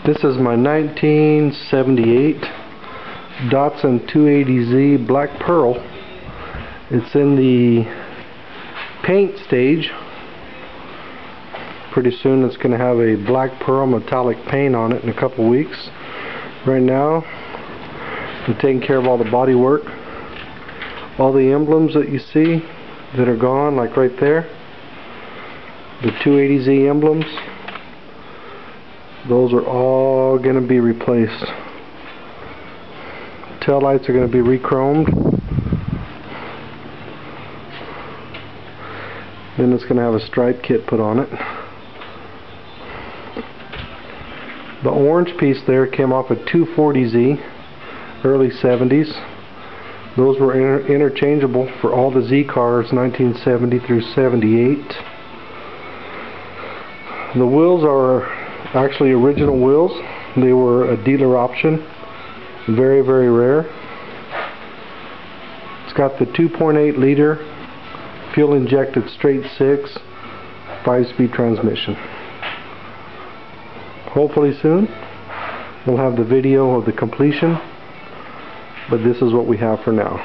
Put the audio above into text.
This is my 1978 Datsun 280z Black Pearl. It's in the paint stage. Pretty soon it's going to have a black pearl metallic paint on it in a couple weeks. Right now I'm taking care of all the body work. All the emblems that you see that are gone, like right there, the 280z emblems, those are all going to be replaced. Tail lights are going to be re-chromed. Then it's going to have a stripe kit put on it. The orange piece there came off a 240Z, early 70s. Those were interchangeable for all the Z cars 1970 through 78. The wheels are actually original wheels. They were a dealer option. Very, very rare. It's got the 2.8 liter fuel injected straight 6 5-speed transmission. Hopefully soon we'll have the video of the completion, but this is what we have for now.